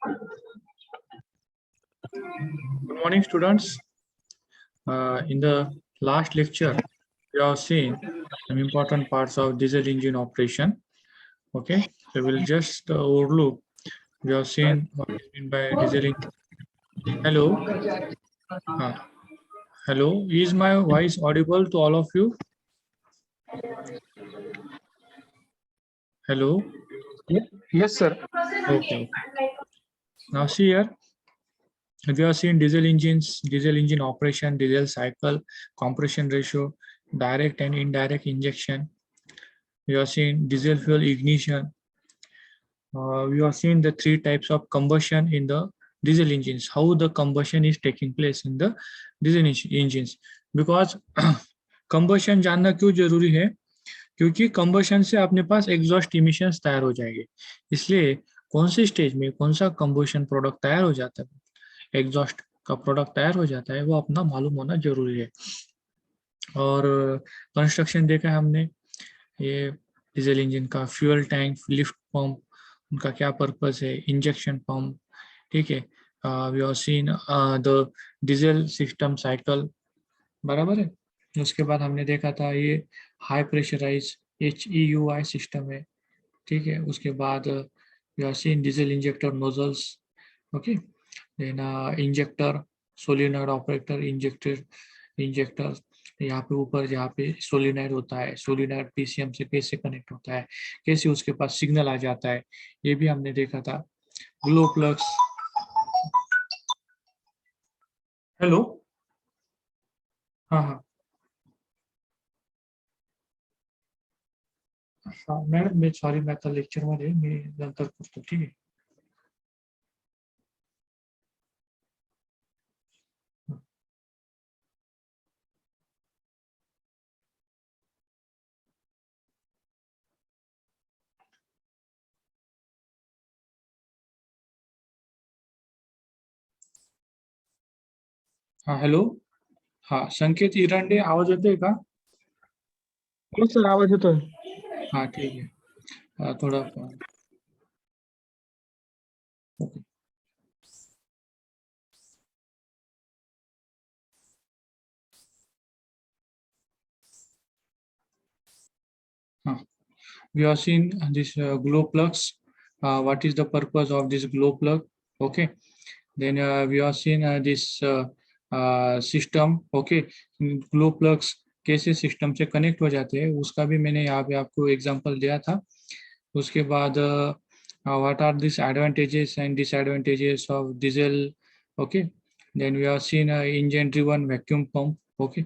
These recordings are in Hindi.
Good morning, students. In the last lecture, we have seen some important parts of diesel engine operation. Okay, so we'll just overlook. We have seen what is meant by diesel engine. Hello, uh, hello. Is my voice audible to all of you? Hello. Yes, sir. Okay. Now see here. We have seen diesel engines, diesel engine operation, diesel cycle, compression ratio, direct and indirect injection. We have seen diesel fuel ignition. We have seen the three types of combustion in the diesel engines, how the combustion is taking place in the diesel engines. Because combustion जानना क्यों जरूरी है, क्योंकि combustion से अपने पास exhaust emissions तैयार हो जाएंगे. इसलिए कौन सी स्टेज में कौन सा combustion product तैयार हो जाता है, exhaust का प्रोडक्ट तैयार हो जाता है, वो अपना मालूम होना जरूरी है. और कंस्ट्रक्शन देखा है हमने, ये डीजल इंजन का फ्यूल टैंक, लिफ्ट पंप, उनका क्या पर्पस है, इंजेक्शन पंप. ठीक है, we have seen the diesel system cycle, बराबर है. उसके बाद हमने देखा था ये हाई प्रेशराइज HEUI सिस्टम है. ठीक है, उसके बाद we have seen diesel injector nozzles. Okay, then injector, solenoid operator injector. यहाँ पे ऊपर जहाँ पे सोलिनॉइड होता है, सोलिनॉइड PCM से कैसे कनेक्ट होता है, कैसे उसके पास सिग्नल आ जाता है, ये भी हमने देखा था. Glow plugs. हेलो, हाँ हाँ मॅडम, मी सॉरी, मी आता लेक्चर मध्ये, मी नंतर करतो. ठीक आहे. हाँ हॅलो, हाँ संकेत इरांडे, आवाज येतोय का? हो सर, आवाज येतोय. हाँ ठीक है, थोड़ा ओके. हाँ, we have seen this glow plugs. What is the purpose of this glow plug? Okay, then we have seen this system. Okay, glow plugs कैसे सिस्टम से कनेक्ट हो जाते हैं, उसका भी मैंने यहाँ पे आपको एग्जांपल दिया था. उसके बाद what are these advantages and disadvantages of diesel? Okay, then we have seen engine driven vacuum pump. Okay,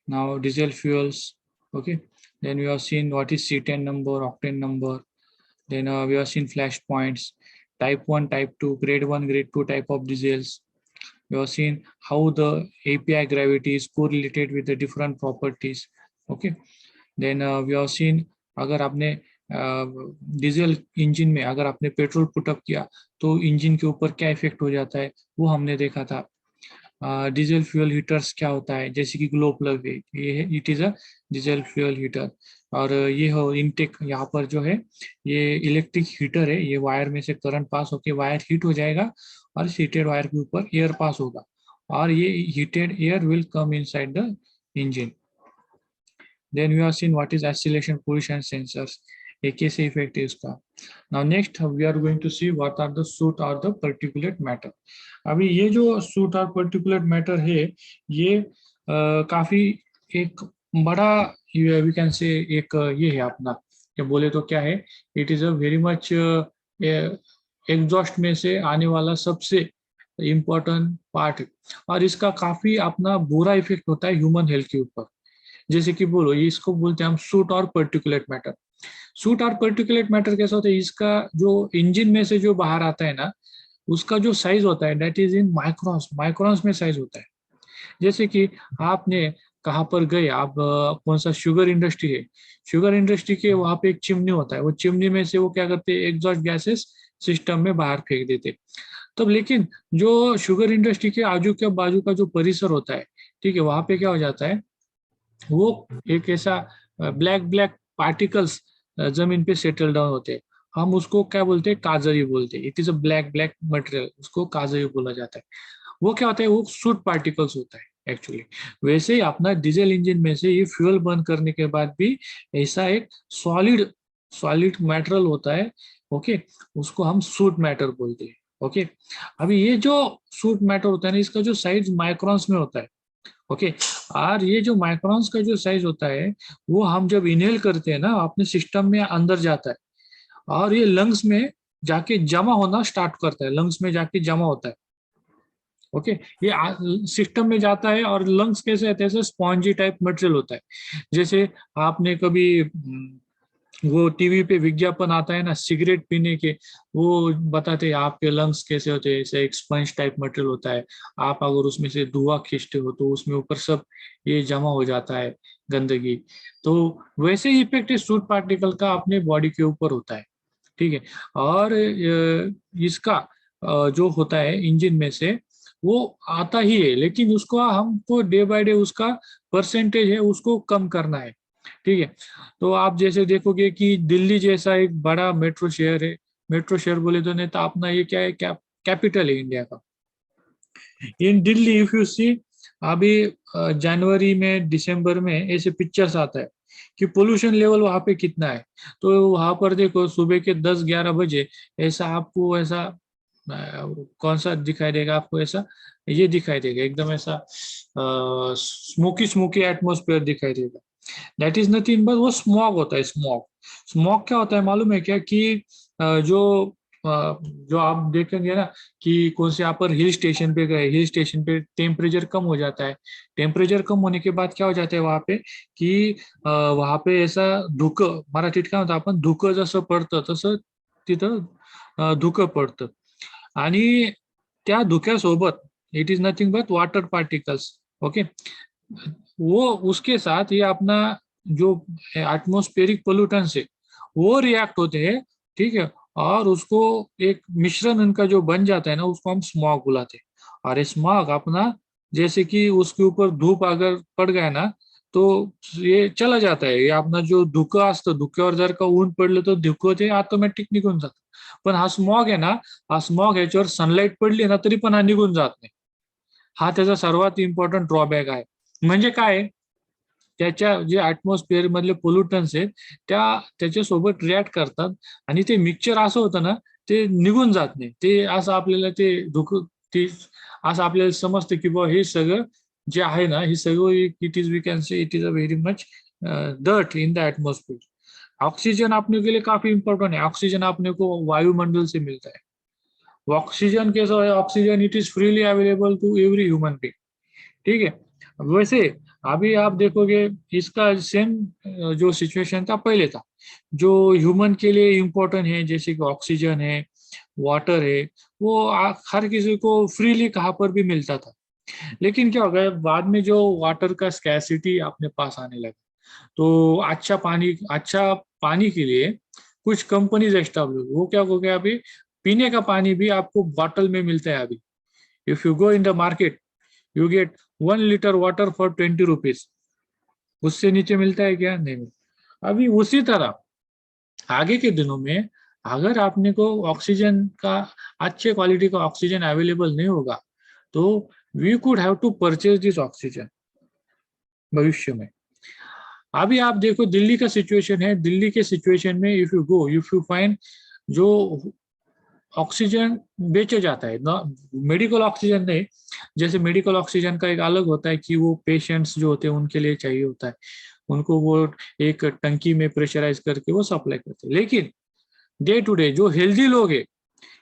now diesel fuels. Okay, then we have seen what is C10 number, octane number. Then we have seen flash points, type 1, type 2, grade 1, grade 2 type of diesels. We have seen how the API gravity is correlated with the different properties. Okay, then we have seen अगर आपने डीजल इंजन में अगर आपने पेट्रोल पुटअप किया तो इंजन के ऊपर क्या इफेक्ट हो जाता है, वो हमने देखा था. डीजल फ्यूल हीटर्स क्या होता है, जैसे कि ग्लो प्लग है, ये है, it is a diesel fuel heater. और ये हो इनटेक, यहाँ पर जो है ये इलेक्ट्रिक हीटर है, ये वायर में से करंट पास होके वायर हीट हो जाएगा और हीटेड वायर के ऊपर एयर पास होगा और ये heated air will come inside the engine. Then we have seen what is acceleration position sensors, ये कैसे इफेक्ट है इसका. Now next we are going to see what are the soot or the particulate matter. अभी ये जो soot और particulate matter है, ये काफी एक बड़ा, we can say एक ये है अपना, क्या बोले तो क्या है, it is a very much exhaust में से आने वाला सबसे इम्पोर्टेंट पार्ट है और इसका काफी अपना बुरा इफेक्ट होता है ह्यूमन हेल्थ के ऊपर. जैसे कि बोलो, ये इसको बोलते हैं हम सूट और पर्टिकुलेट मैटर. सूट और पर्टिकुलेट मैटर कैसा होता है, इसका जो इंजन में से जो बाहर आता है ना, उसका जो साइज होता है that is in microns, microns में साइज होता है. जैसे कि आपने कहाँ पर गए आप, कौन सा शुगर इंडस्ट्री है, शुगर इंडस्ट्री के वहां पे एक चिमनी होता है, वो चिमनी में से वो क्या करते हैं, एग्जॉस्ट गैसेस सिस्टम में बाहर फेंक देते. तब लेकिन जो शुगर इंडस्ट्री के आजू के बाजू का जो परिसर होता है, ठीक है, वहां पे क्या हो जाता है, वो एक ऐसा ब्लैक ब्लैक पार्टिकल्स जमीन पे सेटल डाउन होते हैं हम उसको क्या बोलते हैं, काजरी बोलते हैं। It is a black black material, उसको काजरी बोला जाता है। वो क्या होता है, वो सूट पार्टिकल्स होता है एक्चुअली। वैसे ही अपना डीजल इंजन में से ये फ्यूल बर्न करने के बाद भी ऐसा एक सॉलिड सॉलिड मैटेरियल होता है। ओके, उसको हम सूट मैटर बोलते हैं। ओके, अभी ये जो सूट मैटर होता है ना, इसका जो साइज माइक्रॉन्स में होता है। ओके, और ये जो माइक्रॉन्स का जो साइज होता है, वो हम जब इनहेल करते हैं ना, अपने सिस्टम में अंदर जाता है और ये लंग्स में जाके जमा होना स्टार्ट करता है, लंग्स में जाके जमा होता है। ओके, ये सिस्टम में जाता है और लंग्स कैसे रहते हैं, स्पॉन्जी टाइप मटेरियल होता है। जैसे आपने कभी वो टीवी पे विज्ञापन आता है ना सिगरेट पीने के, वो बताते हैं आपके लंग्स कैसे होते हैं, ऐसे एक स्पंज टाइप मटेरियल होता है। आप अगर उसमें से धुआं खींचते हो तो उसमें ऊपर सब ये जमा हो जाता है, गंदगी। तो वैसे ही इफेक्ट इस सूट पार्टिकल का अपने बॉडी के ऊपर होता है। ठीक है, और इसका जो होता है इंजन में से वो आता ही है, लेकिन उसको हमको डे बाय डे उसका परसेंटेज है उसको कम करना है। ठीक है, तो आप जैसे देखोगे कि दिल्ली जैसा एक बड़ा मेट्रो शहर है, मेट्रो शहर बोले तो नहीं तो अपना ये क्या है, क्या कैपिटल है इंडिया का। इन दिल्ली इफ यू सी, अभी जनवरी में दिसंबर में ऐसे पिक्चर्स आता है कि पोल्यूशन लेवल वहां पे कितना है। तो वहां पर देखो सुबह के 10-11 बजे ऐसा आपको ऐसा कौन सा दिखाई देगा आपको, ऐसा ये दिखाई देगा एकदम ऐसा स्मोकी स्मोकी एटमोस्फेयर दिखाई देगा। दैट इज नथिंग बट वो स्मॉग होता है, स्मॉग। स्मॉग क्या होता है मालूम है क्या, कि जो आप देखेंगे ना कि कौन से यहाँ पर हिल स्टेशन पे गए, हिल स्टेशन पे टेम्परेचर कम हो जाता है। टेम्परेचर कम होने के बाद क्या हो जाता है वहां पे, की वहां पे ऐसा धुकं, मराठीत काय म्हणतो आपण, धुकं जसं पडतं तसं तिथं धुकं पडतं। आणि त्या धुक्यासोबत it is nothing but water particles. Okay, वो उसके साथ ये अपना जो एटमोस्फेरिक पोल्यूटेंट्स है वो रिएक्ट होते हैं। ठीक है, और उसको एक मिश्रण उनका जो बन जाता है ना, उसको हम स्मॉग बुलाते हैं। और स्मॉग अपना जैसे कि उसके ऊपर धूप अगर पड़ गया ना, तो ये चला जाता है। ये अपना जो धुकं असतं, धुक्यावर जर का ऊन पडलं तर धुकं ते ऑटोमॅटिक निघून जातं। पण हा स्मॉग आहे ना, हा स्मॉग ह्याच्यावर सनलाईट पडली ना तरी पण हा निघून जात नाही। हा त्याचा सर्वात इम्पॉर्टंट ड्रॉबॅक आहे। म्हणजे काय आहे, त्याच्या जे ऍटमॉस्फिअर मधले पोल्युटन्स आहेत त्याच्यासोबत रिॲक्ट करतात आणि ते मिक्सचर असं होतं ना, ते निघून जात नाही। ते असं आपल्याला ते ते असं आपल्याला समजतं की बुवा हे सगळं जे आहे ना, हे सगळं it is we can say it is a very much dirt in the atmosphere. Oxygen अपने के लिए काफी इंपॉर्टेंट है। ऑक्सीजन अपने को वायुमंडल से मिलता है। ऑक्सीजन कैसा है, oxygen it is freely available to every human being. ठीक है, वैसे अभी आप देखोगे इसका सेम जो सिचुएशन था पहले था, जो ह्यूमन के लिए इम्पोर्टेंट है जैसे कि ऑक्सीजन है, वाटर है, वो हर किसी को फ्रीली कहाँ पर भी मिलता था। लेकिन क्या हो गया बाद में, जो वाटर का स्कैसिटी अपने पास आने लगा, तो अच्छा पानी के लिए कुछ कंपनीज एस्टेब्लिश, वो क्या हो गया अभी, पीने का पानी भी आपको बॉटल में मिलता है अभी। If you go in the market you get 1 litre water for 20 rupees. उससे नीचे मिलता है क्या, नहीं मिलता। अभी उसी तरह आगे के दिनों में अगर आपने को ऑक्सीजन का, अच्छे क्वालिटी का ऑक्सीजन अवेलेबल नहीं होगा, तो we could have to purchase this oxygen भविष्य में। अभी आप देखो दिल्ली का सिचुएशन है, दिल्ली के सिचुएशन में इफ यू फाइंड जो ऑक्सीजन बेचा जाता है ना, मेडिकल ऑक्सीजन नहीं। जैसे मेडिकल ऑक्सीजन का एक अलग होता है कि वो पेशेंट्स जो होते हैं उनके लिए चाहिए होता है, उनको वो एक टंकी में प्रेशराइज करके वो सप्लाई करते हैं। लेकिन डे टू डे जो हेल्दी लोग हैं,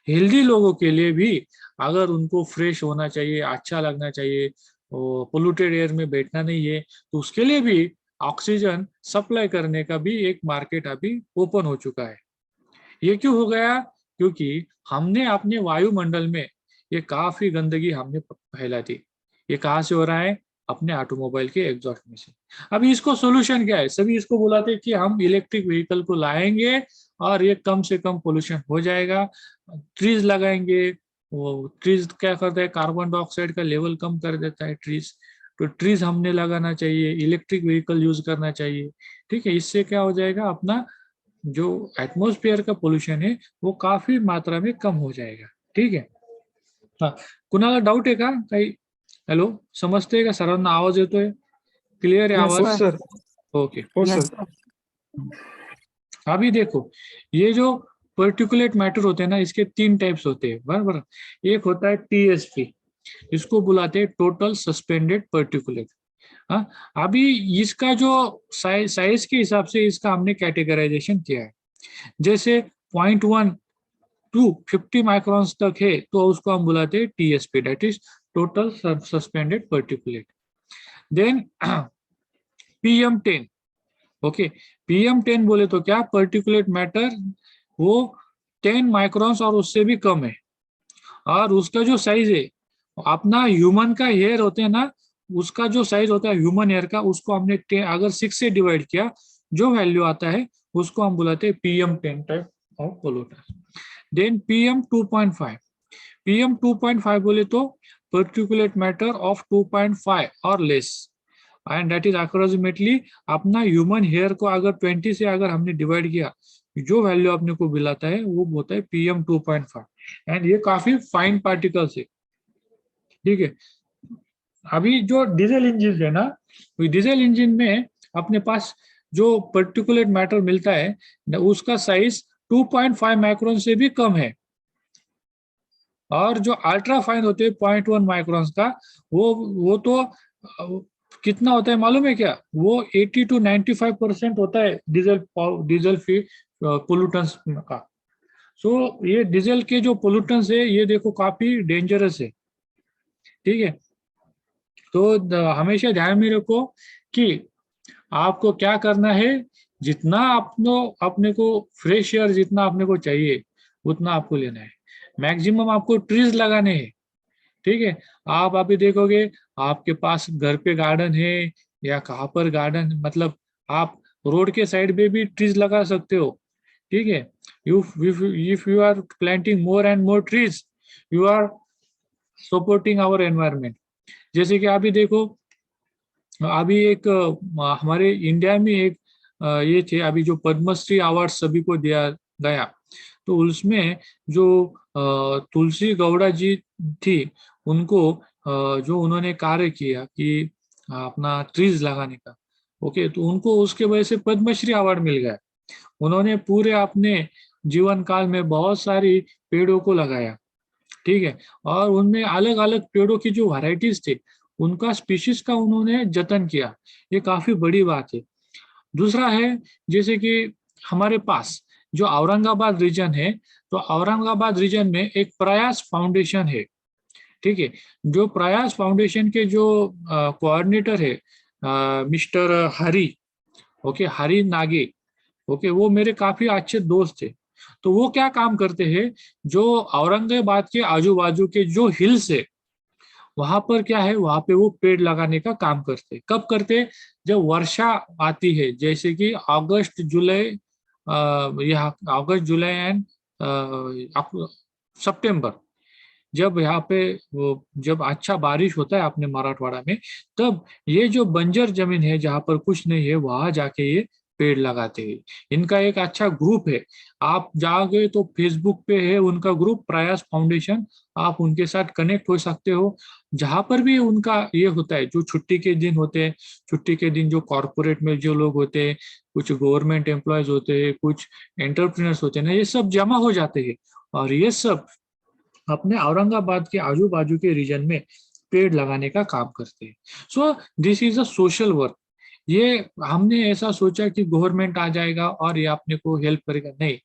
हेल्दी लोगों के लिए भी अगर उनको फ्रेश होना चाहिए, अच्छा लगना चाहिए, पोल्यूटेड एयर में बैठना नहीं है, तो उसके लिए भी ऑक्सीजन सप्लाई करने का भी एक मार्केट अभी ओपन हो चुका है। ये क्यों हो गया, क्योंकि हमने अपने वायुमंडल में ये काफी गंदगी हमने फैला दी। ये कहाँ से हो रहा है, अपने ऑटोमोबाइल के एग्जॉस्ट में से। अभी इसको सोल्यूशन क्या है, सभी इसको बुलाते हैं कि हम इलेक्ट्रिक व्हीकल को लाएंगे और ये कम से कम पोल्यूशन हो जाएगा। ट्रीज लगाएंगे, वो ट्रीज क्या करता है, कार्बन डाइऑक्साइड का लेवल कम कर देता है ट्रीज। तो ट्रीज हमने लगाना चाहिए, इलेक्ट्रिक व्हीकल यूज करना चाहिए। ठीक है, इससे क्या हो जाएगा, अपना जो एटमॉस्फेयर का पोल्यूशन है वो काफी मात्रा में कम हो जाएगा. ठीक आहे. हा, कुणाला डाऊट आहे का काही? हॅलो, समजतंय का सर्वांना? आवाज येतोय? क्लियर है Yes, आवाज? हो सर. ओके. हो Yes, सर. अभी देखो, ये जो पर्टिकुलेट मैटर होते हैं ना, इसके 3 टाइप्स होते हैं, बराबर. एक होता है टीएसपी, इसको बुलाते हैं टोटल सस्पेंडेड पर्टिकुलेट. हाँ, अभी इसका जो साइज के हिसाब से इसका हमने कैटेगराइजेशन किया है. जैसे 0.1 टू 50 माइक्रॉन्स तक है तो उसको हम बुलाते हैं TSP, that is total suspended particulate. Then PM10. Okay, PM10 बोले तो क्या, पर्टिकुलेट मैटर वो 10 माइक्रॉन्स और उससे भी कम है. और उसका जो साइज है, अपना ह्यूमन का हेयर होते हैं ना, उसका जो साइज होता है ह्यूमन हेयर का, उसको हमने अगर 6 से डिवाइड किया, जो वैल्यू आता है उसको हम बुलाते हैं PM10 type of polluter. Then PM2.5. PM2.5 बोले तो पर्टिकुलेट मैटर ऑफ 2.5 और less, and that is approximately अपना ह्यूमन हेयर को अगर 20 से अगर हमने डिवाइड किया, जो वैल्यू अपने को मिलाता है वो होता है PM2.5. एंड ये काफी फाइन पार्टिकल्स है. ठीक है. अभी जो डीजल इंजन है ना, डीजल इंजन में अपने पास जो पर्टिकुलेट मैटर मिलता है उसका साइज 2.5 माइक्रोन से भी कम है. और जो अल्ट्रा फाइन होते हैं 0.1 माइक्रोन का, वो तो कितना होता है मालूम है क्या? वो 80 to 95% होता है डीजल पोल्यूटेंट्स का. सो ये डीजल के जो पोल्यूटेंट्स है ये देखो काफी डेंजरस है. ठीक है. तो हमेशा ध्यान में रखो कि आपको क्या करना है, जितना अपने को फ्रेश एयर जितना अपने को चाहिए उतना आपको लेना है. मैक्सिमम आपको ट्रीज लगाने हैं. ठीक है. आप अभी देखोगे आपके पास घर पे गार्डन है या कहाँ पर गार्डन, मतलब आप रोड के साइड पे भी ट्रीज लगा सकते हो. ठीक है. If you are planting more and more trees, you are supporting our environment. जैसे कि अभी देखो, अभी एक हमारे इंडिया में एक ये थे, अभी जो पद्मश्री अवार्ड सभी को दिया गया, तो उसमें जो तुलसी गौड़ा जी थी, उनको जो उन्होंने कार्य किया कि अपना ट्रीज लगाने का, ओके, तो उनको उसके वजह से पद्मश्री अवार्ड मिल गया. उन्होंने पूरे अपने जीवन काल में बहुत सारी पेड़ों को लगाया. ठीक है. और उनमें अलग अलग पेड़ों की जो वैरायटीज थे, उनका स्पीशीज का उन्होंने जतन किया. ये काफी बड़ी बात है. दूसरा है, जैसे कि हमारे पास जो औरंगाबाद रीजन है, तो औरंगाबाद रीजन में एक प्रयास फाउंडेशन है. ठीक है. जो प्रयास फाउंडेशन के जो कोऑर्डिनेटर है मिस्टर हरी, ओके, हरी नागे, ओके, वो मेरे काफी अच्छे दोस्त थे. तो वो क्या काम करते हैं, जो औरंगाबाद के आजू बाजू के जो हिल्स है वहां पर क्या है, वहां पे वो पेड़ लगाने का काम करते. कब करते? जब वर्षा आती है, जैसे कि अगस्त जुलाई, यहाँ अगस्त जुलाई एंड सितंबर, जब यहाँ पे वो जब अच्छा बारिश होता है अपने मराठवाड़ा में, तब ये जो बंजर जमीन है जहाँ पर कुछ नहीं है, वहां जाके ये पेड़ लगाते हैं. इनका एक अच्छा ग्रुप है, आप जाओगे तो फेसबुक पे है उनका ग्रुप प्रयास फाउंडेशन, आप उनके साथ कनेक्ट हो सकते हो. जहां पर भी उनका ये होता है, जो छुट्टी के दिन होते हैं, छुट्टी के दिन जो कॉर्पोरेट में जो लोग होते हैं, कुछ गवर्नमेंट एम्प्लॉयज होते हैं, कुछ एंटरप्रेन्योर्स होते हैं ना, ये सब जमा हो जाते हैं. और ये सब अपने औरंगाबाद के आजू बाजू के रीजन में पेड़ लगाने का काम करते हैं. So this is a social work. ये हमने ऐसा सोचा कि गवर्नमेंट आ जाएगा और ये अपने को हेल्प करेगा, नहीं.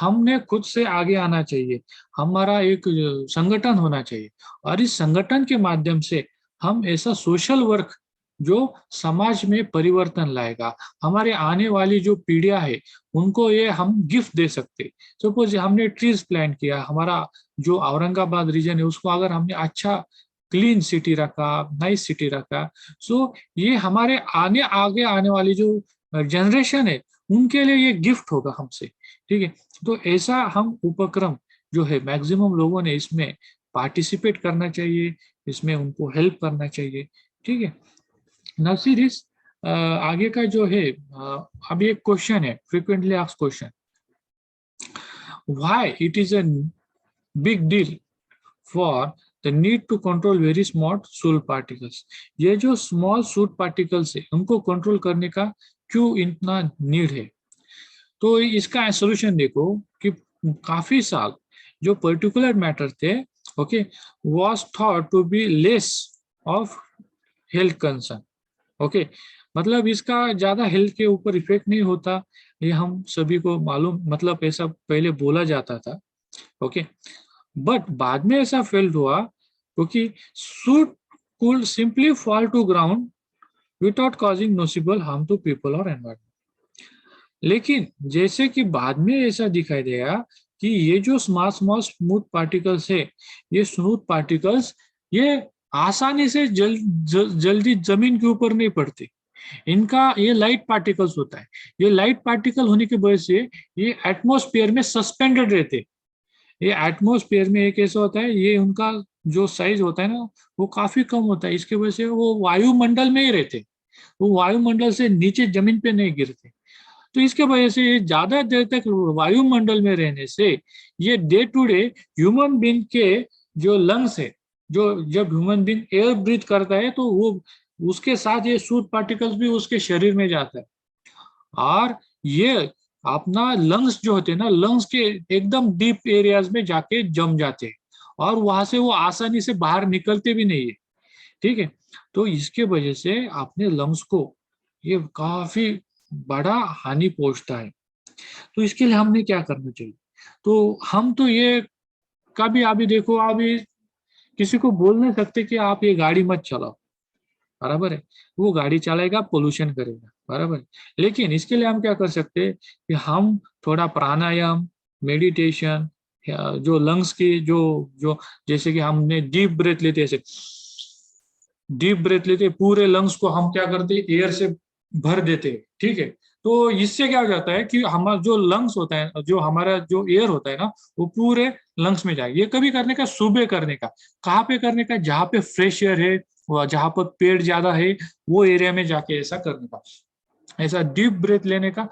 हमने खुद से आगे आना चाहिए. हमारा एक संगठन होना चाहिए, और इस संगठन के माध्यम से हम ऐसा सोशल वर्क जो समाज में परिवर्तन लाएगा, हमारे आने वाली जो पीढ़ियां है उनको ये हम गिफ्ट दे सकते. सपोज हमने ट्रीज प्लांट किया, हमारा जो औरंगाबाद रीजन है उसको अगर हमने अच्छा क्लीन सिटी रखा, नाइस सिटी रखा, सो ये हमारे आगे आने वाली जो जनरेशन है उनके लिए ये गिफ्ट होगा हमसे. ठीक है. तो ऐसा हम उपक्रम जो है मैक्सिमम लोगों ने इसमें पार्टिसिपेट करना चाहिए, इसमें उनको हेल्प करना चाहिए. ठीक है. नाउ सीरीज आगे का जो है, अभी एक क्वेश्चन है, frequently asked question. why it is a big deal for the need to control very small soot particles. ये जो small soot particles है उनको control करने का क्यों इतना need है? तो इसका सोल्यूशन देखो कि काफी साल जो पर्टिकुलर मैटर थे, okay, was thought to be less of health concern, okay, मतलब इसका ज्यादा हेल्थ के ऊपर इफेक्ट नहीं होता, ये हम सभी को मालूम, मतलब ऐसा पहले बोला जाता था, ओके, बट बाद में ऐसा फेल्ड हुआ क्योंकि soot could simply fall to ground without causing noticeable harm to people और एनवायरमेंट। लेकिन जैसे कि बाद में ऐसा दिखाई देगा कि ये जो स्मूथ पार्टिकल्स है, ये स्मूथ पार्टिकल्स ये आसानी से जल्दी जमीन के ऊपर नहीं पड़ते, इनका ये लाइट पार्टिकल्स होता है, ये लाइट पार्टिकल होने की वजह से ये एटमॉस्फेयर में सस्पेंडेड रहते, ये एटमॉस्फेयर में एक ऐसा होता है, ये उनका जो साइज होता है ना वो काफी कम होता है, इसकी वजह से वो वायुमंडल में ही रहते, वो वायुमंडल से नीचे जमीन पे नहीं गिरते। तो इसके वजह से ये ज्यादा देर तक वायुमंडल में रहने से ये day to day human being के जो लंग्स है, जो जब ह्यूमन बीइंग एयर ब्रीथ करता है तो वो उसके साथ ये सूट पार्टिकल्स भी उसके शरीर में जाता है, और ये अपना लंग्स जो होते हैं ना, लंग्स के एकदम डीप एरियाज में जाके जम जाते हैं और वहां से वो आसानी से बाहर निकलते भी नहीं है, ठीक है। तो इसके वजह से अपने लंग्स को ये काफी बड़ा हानि पहुंचता है। तो इसके लिए हमने क्या करना चाहिए? तो हम तो ये कभी अभी देखो, अभी किसी को बोल नहीं सकते कि आप ये गाड़ी मत चलाओ, बराबर है, वो गाड़ी चलाएगा पोल्यूशन करेगा, बराबर है। लेकिन इसके लिए हम क्या कर सकते हैं कि हम थोड़ा प्राणायाम, मेडिटेशन, जो लंग्स की जो जो जैसे कि हमने डीप ब्रेथ लेते, ऐसे डीप ब्रेथ लेते, पूरे लंग्स को हम क्या करते हैं एयर से भर देते हैं, ठीक है। तो इससे क्या हो जाता है कि हमारा जो लंग्स होता है, जो हमारा जो एयर होता है ना, वो पूरे लंग्स में जाएगा। ये कभी करने का, सुबह करने का, कहाँ पे करने का, जहाँ पे फ्रेश एयर है, जहाँ पर पेड़ ज्यादा है, वो एरिया में जाके ऐसा करने का, ऐसा डीप ब्रेथ लेने का,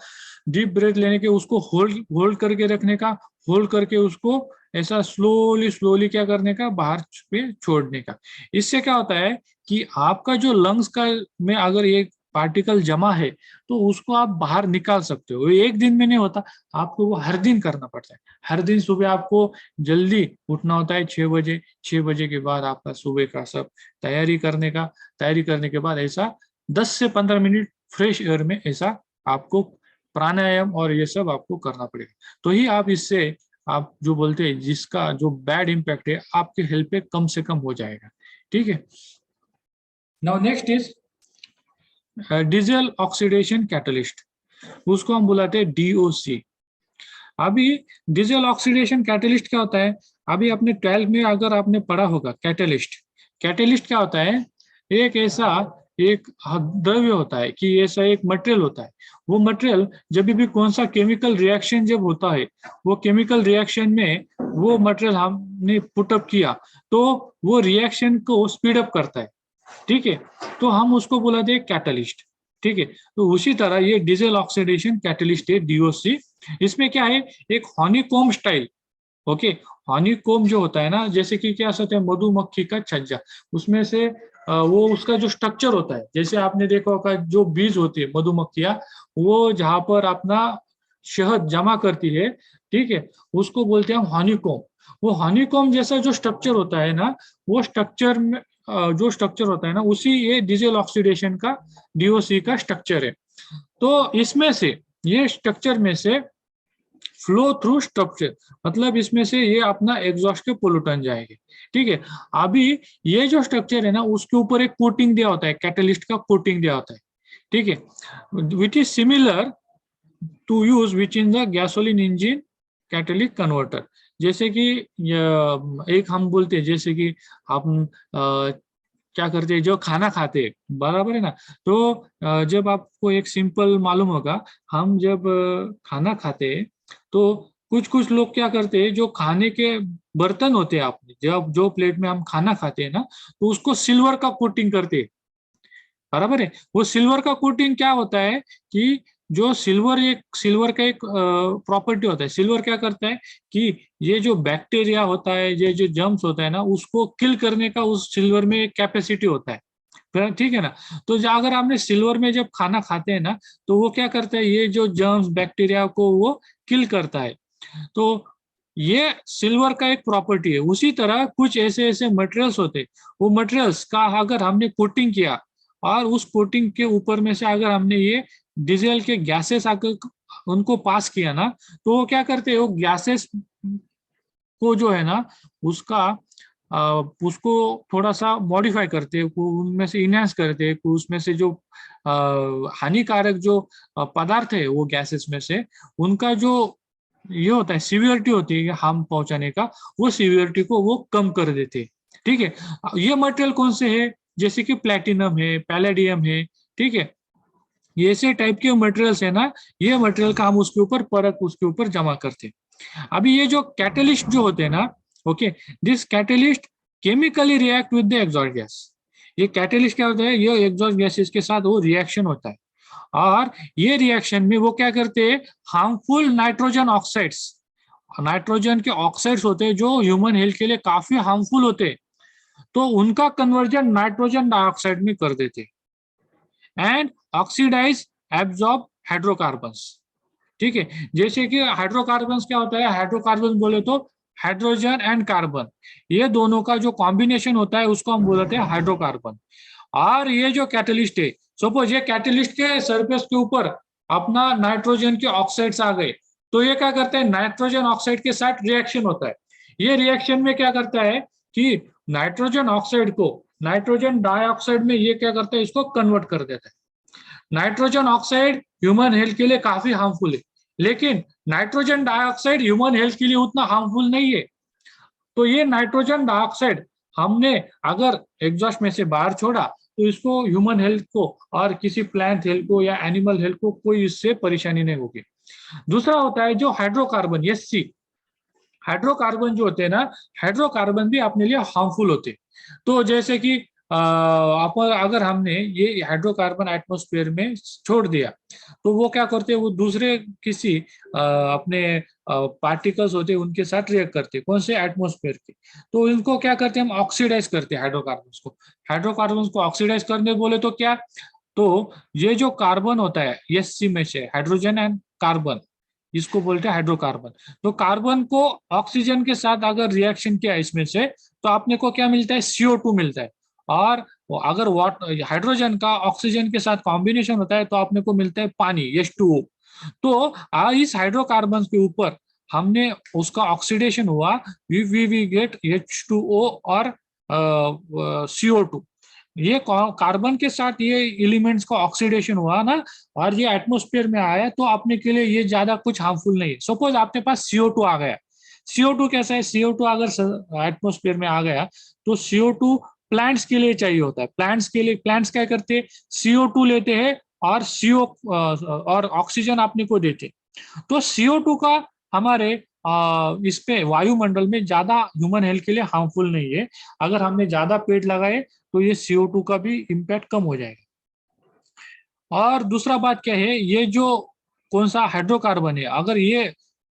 डीप ब्रेथ लेने के उसको होल्ड होल्ड करके रखने का, होल्ड करके उसको ऐसा स्लोली स्लोली क्या करने का, बाहर पे छोड़ने का। इससे क्या होता है कि आपका जो लंग्स का में अगर एक पार्टिकल जमा है तो उसको आप बाहर निकाल सकते हो, एक दिन में नहीं होता, आपको वो हर दिन करना पड़ता है। हर दिन सुबह आपको जल्दी उठना होता है 6 बजे, 6 बजे के बाद आपका सुबह का सब तैयारी करने का, तैयारी करने के बाद ऐसा 10 से 15 मिनट फ्रेश एयर में ऐसा आपको प्राणायाम और ये सब आपको करना पड़ेगा, तो ही आप इससे आप जो बोलते हैं जिसका जो बैड इम्पैक्ट है आपके हेल्थ पे कम से कम हो जाएगा, ठीक है। Now next is diesel oxidation catalyst, उसको हम बुलाते हैं डीओसी। अभी डीजल ऑक्सीडेशन कैटलिस्ट क्या होता है? अभी अपने 12 में अगर आपने पढ़ा होगा कैटलिस्ट, कैटलिस्ट क्या होता है? एक ऐसा एक द्रव्य होता है कि ऐसा एक मटेरियल होता है, वो मटेरियल जब भी कौन सा केमिकल रिएक्शन जब होता है, वो केमिकल रिएक्शन में वो मटेरियल हमने पुटअप किया तो वो रिएक्शन को स्पीड अप करता है, ठीक है, तो हम उसको बुलाते हैं कैटलिस्ट, ठीक है। तो उसी तरह ये डीजल ऑक्सीडेशन कैटलिस्ट है, डीओसी। इसमें क्या है, एक हनीकॉम स्टाइल, ओके, हनीकॉम जो होता है ना, जैसे कि क्या सोचते हैं मधुमक्खी का छज्जा, उसमें से वो उसका जो स्ट्रक्चर होता है, जैसे आपने देखा होगा जो बीज होती है मधुमक्खियां, वो जहां पर अपना शहद जमा करती है, ठीक है, उसको बोलते हैं हम हनीकॉम। वो हनीकॉम जैसा जो स्ट्रक्चर होता है ना, वो स्ट्रक्चर में जो स्ट्रक्चर होता है ना, उसी ये डीजल ऑक्सीडेशन का, डीओसी का स्ट्रक्चर है। तो इसमें से ये स्ट्रक्चर में से फ्लो थ्रू स्ट्रक्चर, मतलब इसमें से ये अपना एग्जॉस्ट के पोल्यूटन जाएंगे, ठीक है। अभी ये जो स्ट्रक्चर है ना, उसके ऊपर एक कोटिंग दिया होता है, कैटलिस्ट का कोटिंग दिया होता है, ठीक है, which is similar to use which in the gasoline engine catalytic converter. जैसे कि एक हम बोलते हैं, जैसे कि हम क्या करते हैं, जो खाना खाते हैं, बराबर है ना, तो जब आपको एक सिंपल मालूम होगा, हम जब खाना खाते हैं तो कुछ कुछ लोग क्या करते हैं, जो खाने के बर्तन होते हैं, आपने जब जो प्लेट में हम खाना खाते हैं ना, तो उसको सिल्वर का कोटिंग करते हैं, बराबर है। वो सिल्वर का कोटिंग क्या होता है कि जो सिल्वर का एक प्रॉपर्टी होता है। सिल्वर क्या करता है कि ये जो बैक्टीरिया होता है, ये जो जर्म्स होता है ना, उसको किल करने का उस सिल्वर में एक कैपेसिटी होता है। ठीक है ना। तो अगर आपने सिल्वर में जब खाना खाते हैं ना, तो वो क्या करता है, ये जो जर्म्स बैक्टीरिया को वो किल करता है। तो ये सिल्वर का एक प्रॉपर्टी है। उसी तरह कुछ ऐसे ऐसे मटेरियल्स होते हैं, वो मटेरियल्स का अगर हमने कोटिंग किया और उस कोटिंग के ऊपर में से अगर हमने ये डीजल के गैसेस आकर उनको पास किया ना, तो वो क्या करते हैं, वो गैसेस को जो है ना उसका उसको थोड़ा सा मॉडिफाई करते हैं, उनमें से इनहेंस करते हैं, उसमें से जो हानिकारक जो पदार्थ है वो गैसेस में से, उनका जो ये होता है सीवियरिटी होती है हार्म पहुंचाने का, वो सीवियरिटी को वो कम कर देते हैं। ठीक है। ये मटेरियल कौन से है, जैसे कि प्लेटिनम है, पैलेडियम है। ठीक है। ये ऐसे टाइप के मटेरियल्स है ना, ये मटेरियल का हम उसके ऊपर परख उसके ऊपर जमा करते हैं। अभी ये जो कैटलिस्ट जो होते हैं ना, okay, this catalyst chemically react with the exhaust gas. ये कैटलिस्ट क्या होता है, ये एग्जॉस्ट गैसेस के साथ वो रिएक्शन होता है, और ये रिएक्शन में वो क्या करते हैं, हार्मफुल नाइट्रोजन ऑक्साइड्स, नाइट्रोजन के ऑक्साइड्स होते हैं जो ह्यूमन हेल्थ के लिए काफी हार्मफुल होते हैं, तो उनका कन्वर्जन नाइट्रोजन डाइऑक्साइड में कर देते एंड ऑक्सीडाइज एब्जॉर्ब हाइड्रोकार्बन्स। ठीक है। जैसे कि हाइड्रोकार्बन्स क्या होता है, हाइड्रोकार्बन बोले तो हाइड्रोजन एंड कार्बन, ये दोनों का जो कॉम्बिनेशन होता है उसको हम बोलते हैं हाइड्रोकार्बन। और ये जो कैटलिस्ट है, सपोज ये कैटलिस्ट के सरफेस के ऊपर अपना नाइट्रोजन के ऑक्साइड्स आ गए, तो ये क्या करते हैं, नाइट्रोजन ऑक्साइड के साथ रिएक्शन होता है। ये रिएक्शन में क्या करता है कि नाइट्रोजन ऑक्साइड को नाइट्रोजन डाइऑक्साइड में ये क्या करता है, इसको कन्वर्ट कर देता है। नाइट्रोजन ऑक्साइड ह्यूमन हेल्थ के लिए काफी हार्मफुल है, लेकिन नाइट्रोजन डाइऑक्साइड ह्यूमन हेल्थ के लिए उतना हार्मफुल नहीं है। तो ये नाइट्रोजन डाइऑक्साइड हमने अगर एग्जॉस्ट में से बाहर छोड़ा, तो इसको ह्यूमन हेल्थ को और किसी प्लांट हेल्थ को या एनिमल हेल्थ को कोई इससे परेशानी नहीं होगी। दूसरा होता है जो हाइड्रोकार्बन, ये सी हाइड्रोकार्बन जो होते हैं ना, हाइड्रोकार्बन भी अपने लिए हार्मफुल होते हैं। तो जैसे कि अगर हमने ये हाइड्रोकार्बन एटमॉस्फेयर में छोड़ दिया, तो वो क्या करते हैं, वो दूसरे किसी अपने पार्टिकल्स होते हैं उनके साथ रिएक्ट करते हैं, कौन से, एटमॉस्फेयर के। तो इनको क्या करते हैं, हम ऑक्सीडाइज करते हैं हाइड्रोकार्बन को। हाइड्रोकार्बन को ऑक्सीडाइज करने बोले तो क्या, तो ये जो कार्बन होता है, ये सी में से हाइड्रोजन एंड कार्बन, इसको बोलते हैं हाइड्रोकार्बन। तो कार्बन को ऑक्सीजन के साथ अगर रिएक्शन किया इसमें से, तो आपने को क्या मिलता है, CO2 मिलता है। और अगर हाइड्रोजन का ऑक्सीजन के साथ कॉम्बिनेशन होता है, तो आपने को मिलता है पानी, H2O। तो इस हाइड्रोकार्बन के ऊपर हमने उसका ऑक्सीडेशन हुआ, वी गेट H2O और CO2। ये कार्बन के साथ ये एलिमेंट्स का ऑक्सीडेशन हुआ ना, और ये एटमॉस्फेयर में आया, तो अपने के लिए ये ज्यादा कुछ हार्मफुल नहीं है। सपोज आपके पास CO2 आ गया, CO2 कैसा है, CO2 अगर एटमॉस्फेयर में आ गया, तो CO2 प्लांट्स के लिए चाहिए होता है। प्लांट्स के लिए, प्लांट्स क्या करते हैं, CO2 लेते हैं और और ऑक्सीजन अपने को देते। तो CO2 का हमारे इस पे वायुमंडल में ज्यादा ह्यूमन हेल्थ के लिए हार्मफुल नहीं है। अगर हमने ज्यादा पेड़ लगाए, तो ये CO2 का भी इम्पैक्ट कम हो जाएगा। और दूसरा बात क्या है, ये जो कौन सा हाइड्रोकार्बन है, अगर ये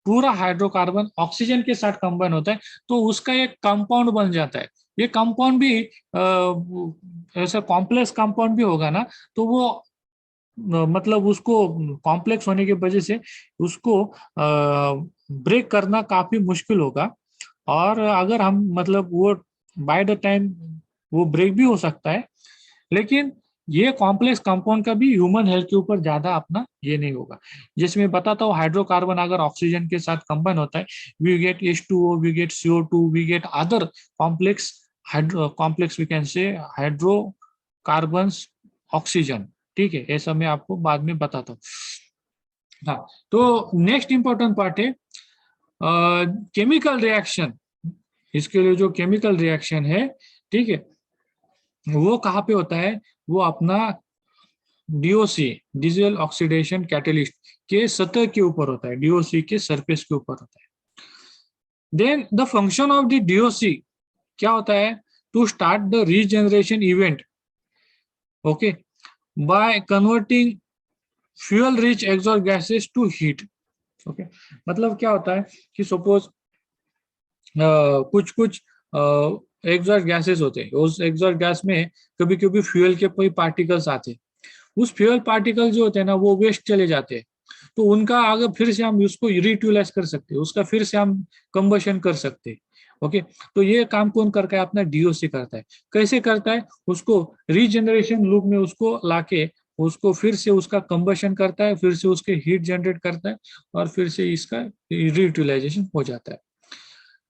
पूरा हाइड्रोकार्बन ऑक्सीजन के साथ कंबाइन होता है, तो उसका एक कंपाउंड बन जाता है। ये कंपाउंड भी ऐसा कॉम्प्लेक्स कंपाउंड भी होगा ना, तो वो मतलब उसको कॉम्प्लेक्स होने की वजह से उसको ब्रेक करना काफी मुश्किल होगा। और अगर हम मतलब वो बाय द टाइम वो ब्रेक भी हो सकता है, लेकिन ये कॉम्प्लेक्स कंपाउंड का भी ह्यूमन हेल्थ के ऊपर ज्यादा अपना ये नहीं होगा। जैसे मैं बताता हूँ, हाइड्रोकार्बन अगर ऑक्सीजन के साथ कंबाइन होता है, we get H2O, we get CO2, we get other complex complex we can say hydrocarbon oxygen. ठीक है, ऐसा मैं आपको बाद में बताता हूँ। हाँ, तो नेक्स्ट इंपॉर्टेंट पार्ट है केमिकल रिएक्शन। इसके लिए जो केमिकल रिएक्शन है, ठीक है, वो कहाँ पे होता है, वो अपना DOC, डीजल ऑक्सीडेशन कैटलिस्ट के सतह के ऊपर होता है, DOC के सरफेस के ऊपर होता है। Then the function of the DOC क्या होता है, to start the regeneration event, okay, by converting fuel rich exhaust gases to heat. Okay, मतलब क्या होता है कि सपोज कुछ कुछ एग्जॉस्ट गैसेस होते हैं, उस एग्जॉस्ट गैस में कभी कभी फ्यूल के कोई पार्टिकल्स आते हैं, उस फ्यूल पार्टिकल जो होते हैं ना वो वेस्ट चले जाते हैं, तो उनका अगर फिर से हम उसको रीयूटिलाइज कर सकते हैं, उसका फिर से हम कंबशन कर सकते हैं। ओके, तो ये काम कौन करता है? अपना डीओसी करता है। कैसे करता है? उसको रीजनरेशन लूप में उसको लाके उसको फिर से उसका कंबशन करता है, फिर से उसके हीट जनरेट करता है, और फिर से इसका रीयूटिलाइजेशन हो जाता है।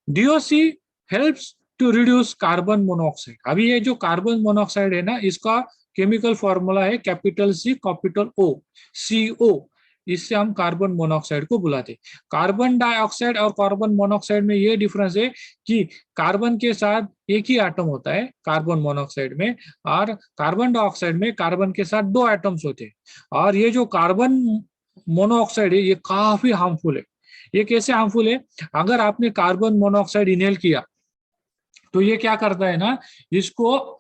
DOC helps to reduce carbon monoxide. अभी ये जो कार्बन मोनोऑक्साइड है ना, इसका केमिकल फॉर्मूला है capital C capital O, CO। इससे हम कार्बन मोनोऑक्साइड को बुलाते हैं। कार्बन डाइऑक्साइड और कार्बन मोनोऑक्साइड में ये डिफरेंस है कि कार्बन के साथ एक ही एटम होता है कार्बन मोनोऑक्साइड में, और कार्बन डाइऑक्साइड में कार्बन के साथ दो एटम्स होते हैं। और ये जो कार्बन मोनोऑक्साइड है ये काफी हार्मफुल है। ये कैसे हार्मफुल है? अगर आपने कार्बन मोनोऑक्साइड इनहेल किया तो ये क्या करता है ना, इसको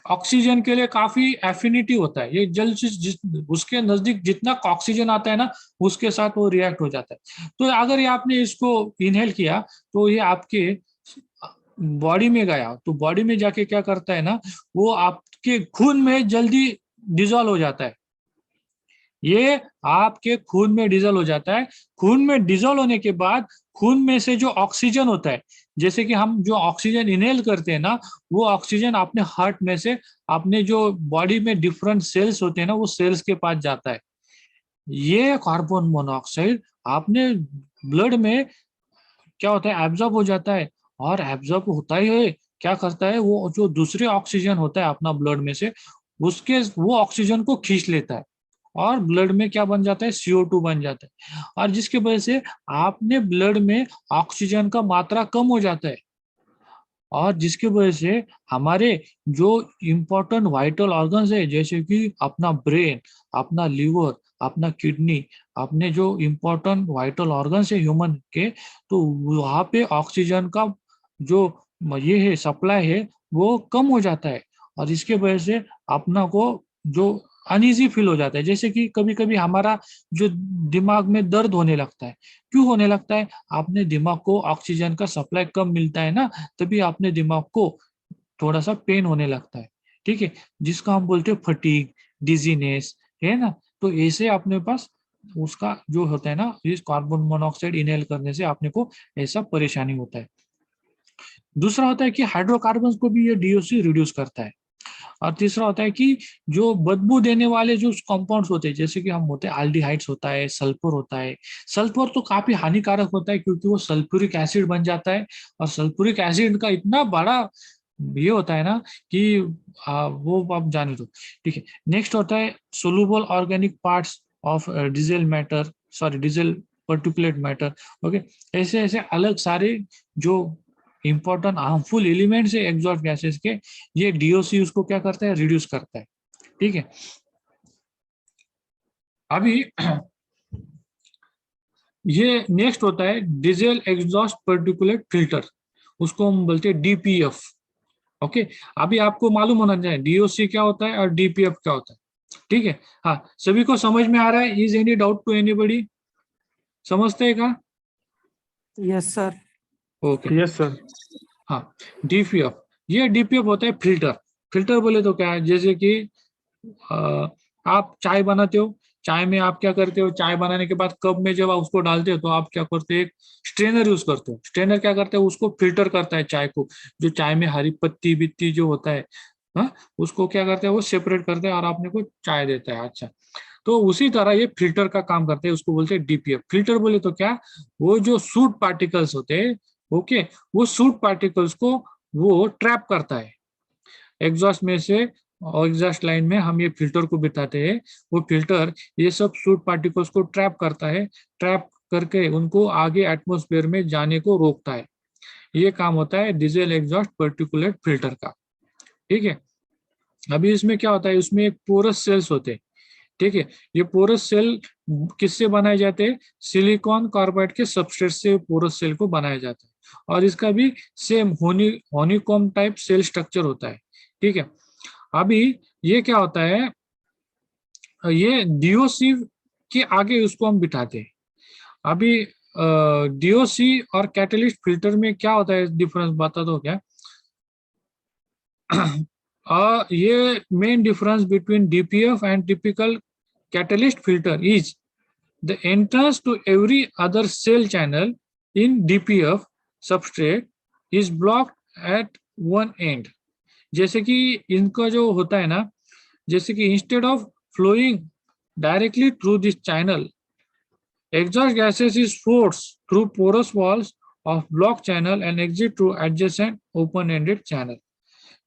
ऑक्सीजन के लिए काफी एफिनिटी होता है, ये जल से उसके नजदीक जितना ऑक्सीजन आता है ना उसके साथ वो रिएक्ट हो जाता है। तो अगर ये आपने इसको इनहेल किया तो ये आपके बॉडी में गया, तो बॉडी में जाके क्या करता है ना, वो आपके खून में जल्दी डिजोल्व हो जाता है। ये आपके खून में डिजोल्व हो जाता है। खून में डिजोल्व होने के बाद खून में से जो ऑक्सीजन होता है, जैसे कि हम जो ऑक्सीजन इनहेल करते हैं ना, वो ऑक्सीजन अपने हार्ट में से अपने जो बॉडी में डिफरेंट सेल्स होते हैं ना वो सेल्स के पास जाता है। ये कार्बन मोनोऑक्साइड आपने ब्लड में क्या होता है, एब्जॉर्ब हो जाता है। और एब्जॉर्ब होता ही है, क्या करता है, वो जो दूसरे ऑक्सीजन होता है अपना ब्लड में से, उसके वो ऑक्सीजन को खींच लेता है, और ब्लड में क्या बन जाता है, CO2 बन जाता है। और जिसकी वजह से आपने ब्लड में ऑक्सीजन का मात्रा कम हो जाता है, और जिसकी वजह से हमारे जो इम्पोर्टेंट वाइटल ऑर्गन्स है, जैसे कि अपना ब्रेन, अपना लीवर, अपना किडनी, अपने जो इम्पोर्टेंट वाइटल ऑर्गन्स है ह्यूमन के, तो वहाँ पे ऑक्सीजन का जो ये है सप्लाई है वो कम हो जाता है। और इसके वजह से अपना को जो अनईजी फील हो जाता है, जैसे कि कभी कभी हमारा जो दिमाग में दर्द होने लगता है। क्यों होने लगता है? आपने दिमाग को ऑक्सीजन का सप्लाई कम मिलता है ना, तभी आपने दिमाग को थोड़ा सा पेन होने लगता है। ठीक है, जिसको हम बोलते हैं फटीग, डिजीनेस, है ना। तो ऐसे अपने पास उसका जो होता है ना, इस कार्बन मोनोऑक्साइड इनहेल करने से आपने को ऐसा परेशानी होता है। दूसरा होता है कि हाइड्रोकार्बन को भी ये डीओसी रिड्यूस करता है। और तीसरा होता है कि जो बदबू देने वाले जो कंपाउंड्स होते हैं, जैसे कि हम होते हैं एल्डिहाइड्स होता है, सल्फर होता है। सल्फर तो काफी हानिकारक होता है क्योंकि वो सल्फ्यूरिक एसिड बन जाता है, और सल्फ्यूरिक एसिड का इतना बड़ा ये होता है ना कि वो आप जाने दो। ठीक है, नेक्स्ट होता है soluble organic parts of diesel matter, sorry diesel particulate matter. Okay, ऐसे ऐसे अलग सारे जो इंपॉर्टेंट हार्मफुल एलिमेंट्स है एग्जॉस्ट गैसेस के, ये डीओसी उसको क्या करता है, रिड्यूस करता है। ठीक है, अभी ये नेक्स्ट होता है डीजल एग्जॉस्ट पर्टिकुलेट फिल्टर, उसको हम बोलते हैं DPF। ओके, अभी आपको मालूम होना चाहिए डीओसी क्या होता है और DPF क्या होता है। ठीक है, हाँ, सभी को समझ में आ रहा है? Is any doubt to anybody? समझते हैं क्या? Yes sir. Okay, yes sir. हाँ, DPF, ये DPF होता है फिल्टर। फिल्टर बोले तो क्या है, जैसे कि आप चाय बनाते हो, चाय में आप क्या करते हो, चाय बनाने के बाद कप में जब आप उसको डालते हो तो आप क्या करते हो, एक स्ट्रेनर यूज करते हो। स्ट्रेनर क्या करता है, उसको फिल्टर करता है चाय को, जो चाय में हरी पत्ती बित्ती जो होता है, हाँ, उसको क्या करता है, वो सेपरेट करता है और आपने को चाय देता है। अच्छा, तो उसी तरह ये फिल्टर का काम करते हैं, उसको बोलते हैं DPF। फिल्टर बोले तो क्या, वो जो सूट पार्टिकल्स होते हैं, ओके, वो सूट पार्टिकल्स को वो ट्रैप करता है एग्जॉस्ट में से, और एग्जॉस्ट लाइन में हम ये फिल्टर को बिताते हैं। वो फिल्टर ये सब सूट पार्टिकल्स को ट्रैप करता है, ट्रैप करके उनको आगे एटमॉस्फेयर में जाने को रोकता है। ये काम होता है डीजल एग्जॉस्ट पर्टिकुलेट फिल्टर का। ठीक है, अभी इसमें क्या होता है, उसमें एक पोरस सेल्स होते हैं। ठीक है, ये पोरस सेल किससे बनाए जाते हैं, सिलिकॉन कार्बाइड के सबस्ट्रेट से पोरस सेल को बनाया जाता है, और इसका भी सेम होनीकॉम टाइप सेल स्ट्रक्चर होता है। ठीक है, अभी ये क्या होता है, ये डीओसी कि आगे उसको हम बिठाते हैं। अभी डीओसी और कैटलिस्ट फिल्टर में क्या होता है डिफरेंस बता दो क्या? ये main difference between DPF and typical catalyst filter is the entrance to every other cell channel in DPF substrate is blocked at one end. जैसे कि इनका जो होता है ना, जैसे कि instead of flowing directly through this channel, exhaust gases is forced through porous walls of block channel and exit through adjacent open-ended channel.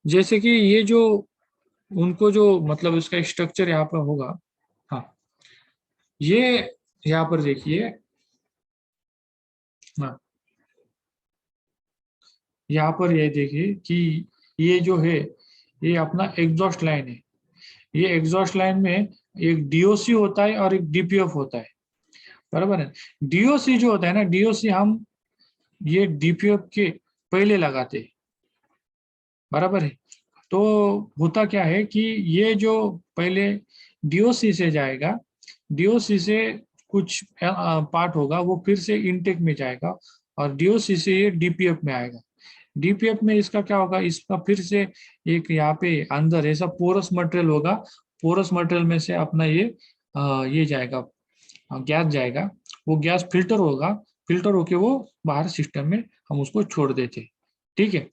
जैसे कि ये जो उनको जो मतलब इसका स्ट्रक्चर यहाँ पर होगा, हाँ ये यहाँ पर देखिए, हाँ यहाँ पर ये देखिए कि ये जो है ये अपना एग्जॉस्ट लाइन है। ये एग्जॉस्ट लाइन में एक डीओसी होता है और एक डीपीएफ होता है, बराबर है। डीओसी जो होता है ना, डीओसी हम ये डीपीएफ के पहले लगाते हैं, बराबर है। तो होता क्या है कि ये जो पहले डीओसी से जाएगा, डीओसी से कुछ पार्ट होगा वो फिर से इनटेक में जाएगा और डीओसी से ये डीपीएफ में आएगा। डीपीएफ में इसका क्या होगा, इसका फिर से एक यहाँ पे अंदर ऐसा पोरस मटेरियल होगा, पोरस मटेरियल में से अपना ये जाएगा, गैस जाएगा, वो गैस फिल्टर होगा, फिल्टर होके वो बाहर सिस्टम में हम उसको छोड़ देते, ठीक है।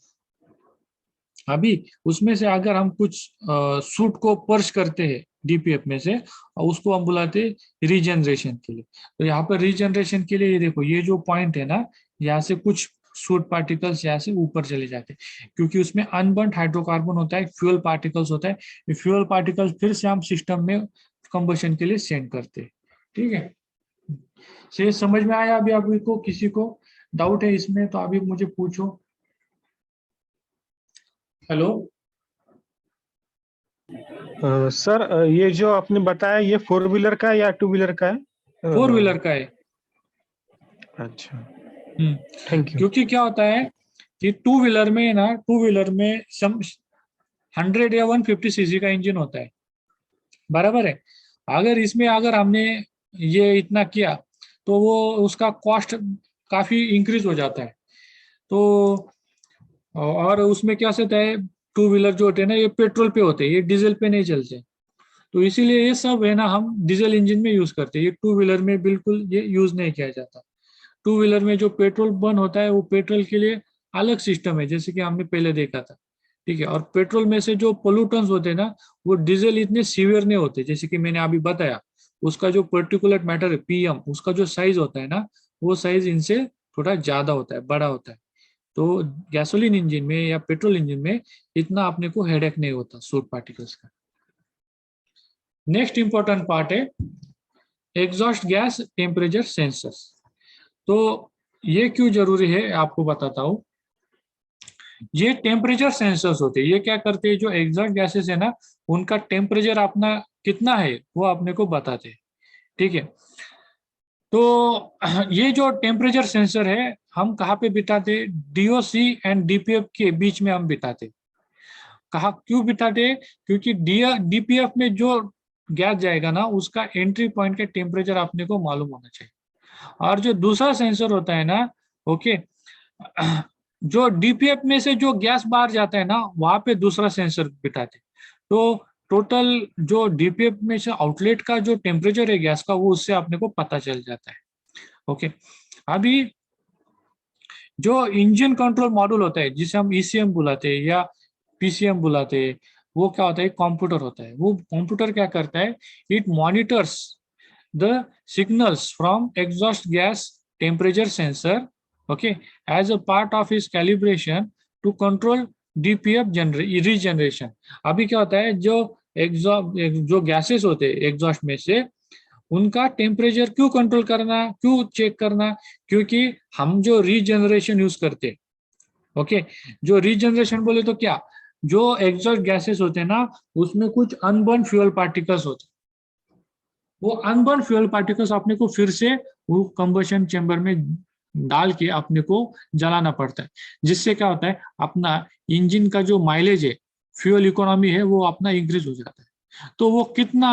अभी उसमें से अगर हम कुछ सूट को पर्च करते हैं डीपीएफ में से, और उसको हम बुलाते हैं रीजनरेशन के लिए। तो यहाँ पर रीजनरेशन के लिए ये देखो, ये जो पॉइंट है ना, यहाँ से कुछ सूट पार्टिकल्स यहाँ से ऊपर चले जाते हैं, क्योंकि उसमें अनबर्न्ड हाइड्रोकार्बन होता है, फ्यूल पार्टिकल्स होता है। ये फ्यूल पार्टिकल्स फिर से हम सिस्टम में कंबशन के लिए सेंड करते हैं, ठीक है। से समझ में आया? अभी अभी को किसी को डाउट है इसमें तो अभी मुझे पूछो। हेलो सर, ये जो आपने बताया ये 4 व्हीलर का है या 2 व्हीलर का है? 4 व्हीलर का है। अच्छा, थैंक यू। क्योंकि क्या होता है कि 2 व्हीलर में ना, 2 व्हीलर में सम 100 या 150 सीसी का इंजन होता है, बराबर है। अगर इसमें अगर हमने ये इतना किया तो वो उसका कॉस्ट काफी इंक्रीज हो जाता है। तो और उसमें क्या होता है, 2 व्हीलर जो होते हैं ना, ये पेट्रोल पे होते हैं, ये डीजल पे नहीं चलते। तो इसीलिए ये सब है ना हम डीजल इंजन में यूज करते हैं। ये 2 व्हीलर में बिल्कुल ये यूज नहीं किया जाता। 2 व्हीलर में जो पेट्रोल बर्न होता है वो पेट्रोल के लिए अलग सिस्टम है, जैसे कि हमने पहले देखा था, ठीक है। और पेट्रोल में से जो पोल्यूटेंट्स होते हैं ना, वो डीजल इतने सीवियर नहीं होते, जैसे कि मैंने अभी बताया। उसका जो पर्टिकुलर मैटर है पीएम, उसका जो साइज होता है ना, वो साइज इनसे थोड़ा ज्यादा होता है, बड़ा होता है। तो गैसोलीन इंजन में या पेट्रोल इंजन में इतना अपने को हेडेक नहीं होता सोट पार्टिकल्स का। नेक्स्ट इंपॉर्टेंट पार्ट है एग्जॉस्ट गैस टेम्परेचर सेंसर्स। तो ये क्यों जरूरी है आपको बताता हूं। ये टेम्परेचर सेंसर्स होते हैं, ये क्या करते हैं, जो एग्जॉस्ट गैसेस है ना, उनका टेम्परेचर अपना कितना है वो अपने को बताते हैं, ठीक है। तो ये जो टेम्परेचर सेंसर है हम कहाँ पे बिठाते, डीओसी एंड डीपीएफ के बीच में हम बिठाते। कहा क्यों बिठाते, क्योंकि डीपीएफ में जो गैस जाएगा ना, उसका एंट्री पॉइंट का टेम्परेचर अपने को मालूम होना चाहिए। और जो दूसरा सेंसर होता है ना, ओके, जो डीपीएफ में से जो गैस बाहर जाता है ना, वहां पे दूसरा सेंसर बिठाते। तो टोटल जो डीपीएफ में से आउटलेट का जो टेम्परेचर है गैस का, वो उससे अपने को पता चल जाता है, ओके। अभी जो इंजन कंट्रोल मॉड्यूल होता है, जिसे हम ईसीएम बुलाते हैं या पीसीएम बुलाते हैं, वो क्या होता है, कंप्यूटर होता है। वो कंप्यूटर क्या करता है, it monitors the signals from exhaust gas temperature sensor, okay, as a part of its calibration to control DPF regeneration। अभी क्या होता है, जो गैसेस होते हैं एग्जॉस्ट में से, उनका टेम्परेचर क्यों कंट्रोल करना, क्यों चेक करना, क्योंकि हम जो रीजनरेशन यूज करते, ओके, जो रीजनरेशन बोले तो क्या, जो एग्जॉस्ट गैसेस होते हैं ना, उसमें कुछ अनबर्न फ्यूल पार्टिकल्स होते हैं। वो अनबर्न फ्यूल पार्टिकल्स अपने को फिर से वो कंबशन चेंबर में डाल के अपने को जलाना पड़ता है, जिससे क्या होता है, अपना इंजन का जो माइलेज है, फ्यूल इकोनॉमी है, वो अपना इंक्रीज हो जाता है। तो वो कितना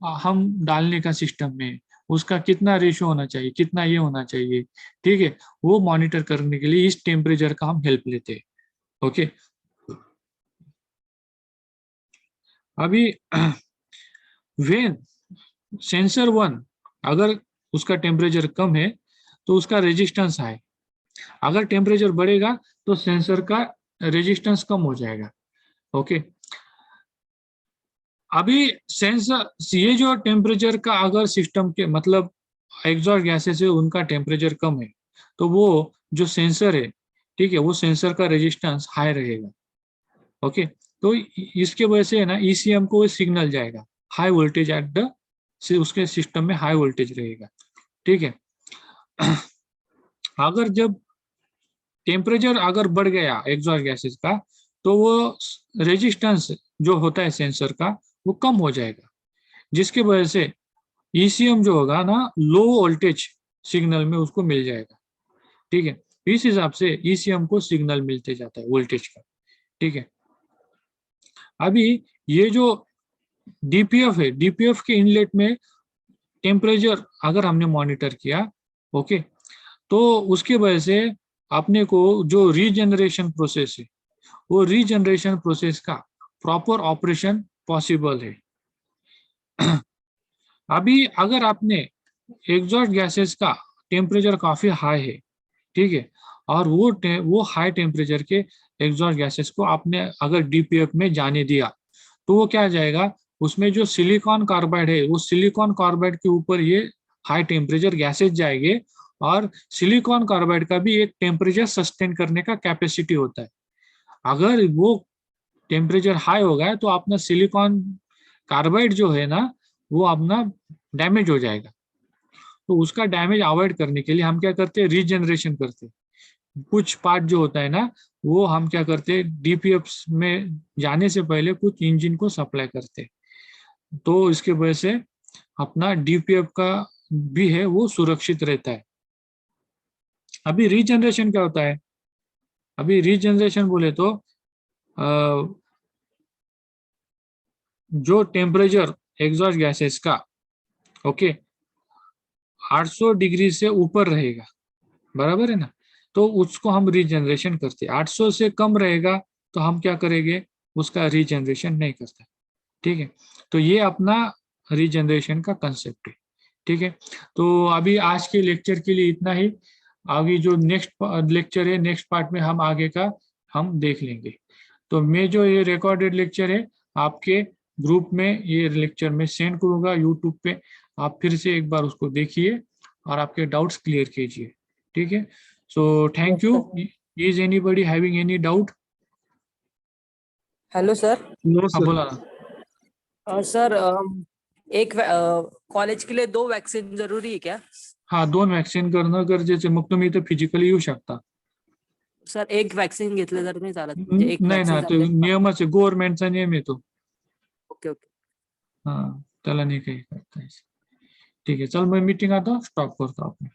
हम डालने का सिस्टम में, उसका कितना रेशियो होना चाहिए, कितना ये होना चाहिए, ठीक है, वो मॉनिटर करने के लिए इस टेम्परेचर का हम हेल्प लेते हैं। ओके, अभी वेन सेंसर 1 अगर उसका टेम्परेचर कम है तो उसका रेजिस्टेंस हाई, अगर टेम्परेचर बढ़ेगा तो सेंसर का रेजिस्टेंस कम हो जाएगा। ओके, अभी सेंसर ये जो टेम्परेचर का अगर सिस्टम के मतलब एग्जॉस्ट गैसेस है उनका टेम्परेचर कम है तो वो जो सेंसर है, ठीक है, वो सेंसर का रेजिस्टेंस हाई रहेगा। ओके, तो इसके वजह से है ना ईसीएम को सिग्नल जाएगा हाई वोल्टेज एट द, उसके सिस्टम में हाई वोल्टेज रहेगा। ठीक है, अगर जब टेम्परेचर अगर बढ़ गया एग्जॉस्ट गैसेस का तो वो रेजिस्टेंस जो होता है सेंसर का वो कम हो जाएगा, जिसकी वजह से ईसीएम जो होगा ना लो वोल्टेज सिग्नल में उसको मिल जाएगा। ठीक है, इस हिसाब से ईसीएम को सिग्नल मिलते जाता है वोल्टेज का। ठीक है, अभी ये जो डीपीएफ है, डीपीएफ के इनलेट में टेम्परेचर अगर हमने मॉनिटर किया, ओके, तो उसके वजह से अपने को जो रीजनरेशन प्रोसेस है वो रीजनरेशन प्रोसेस का प्रॉपर ऑपरेशन पॉसिबल है। अभी अगर आपने एग्जॉस्ट गैसेस का टेम्परेचर काफी हाई है, ठीक है, और वो हाई टेम्परेचर के एग्जॉस्ट गैसेस को आपने अगर डीपीएफ में जाने दिया तो वो क्या जाएगा, उसमें जो सिलिकॉन कार्बाइड है वो सिलिकॉन कार्बाइड के ऊपर ये हाई टेम्परेचर गैसेस जाएंगे, और सिलिकॉन कार्बाइड का भी एक टेम्परेचर सस्टेन करने का कैपेसिटी होता है। अगर वो टेम्परेचर हाई होगा तो अपना सिलिकॉन कार्बाइड जो है ना वो अपना डैमेज हो जाएगा। तो उसका डैमेज अवॉइड करने के लिए हम क्या करते हैं, रीजनरेशन करते हैं। कुछ पार्ट जो होता है ना वो हम क्या करते हैं, डीपीएफ में जाने से पहले कुछ इंजन को सप्लाई करते हैं, तो इसके वजह से अपना डीपीएफ का भी है वो सुरक्षित रहता है। अभी रीजनरेशन क्या होता है, अभी रीजनरेशन बोले तो जो टेम्परेचर एग्जॉस्ट गैसेस का, ओके, 800 डिग्री से ऊपर रहेगा, बराबर है ना, तो उसको हम रीजनरेशन करते हैं। 800 से कम रहेगा तो हम क्या करेंगे, उसका रीजनरेशन नहीं करते। ठीक है, तो ये अपना रीजनरेशन का कंसेप्ट है। ठीक है, तो अभी आज के लेक्चर के लिए इतना ही। आगे जो नेक्स्ट लेक्चर है, नेक्स्ट पार्ट में हम आगे का हम देख लेंगे। तो मैं जो ये रिकॉर्डेड लेक्चर है आपके ग्रुप में ये लेक्चर में सेंड करूंगा यूट्यूब पे, आप फिर से एक बार उसको देखिए और आपके डाउट्स क्लियर कीजिए। ठीक है, so thank you. Is anybody having any doubt? Hello sir. No हाँ सर। बोला ना। सर एक कॉलेज के लिए 2 वॅक्सिन जरुरी आहे क्या? हा, 2 वॅक्सिन करणं गरजेचं आहे, मग तुम्ही इथं फिजिकली येऊ शकता. सर एक वॅक्सिन घेतलं तर नाही चालत, म्हणजे एक नाही ना, वॅक्सिन तो चालते? नियमच आहे, गव्हर्नमेंटचा नियम आहे तो. Okay okay. हा, त्याला नाही काही करता यायचं. ठीक आहे, चल मग मीटिंग आता स्टॉप करतो आपण.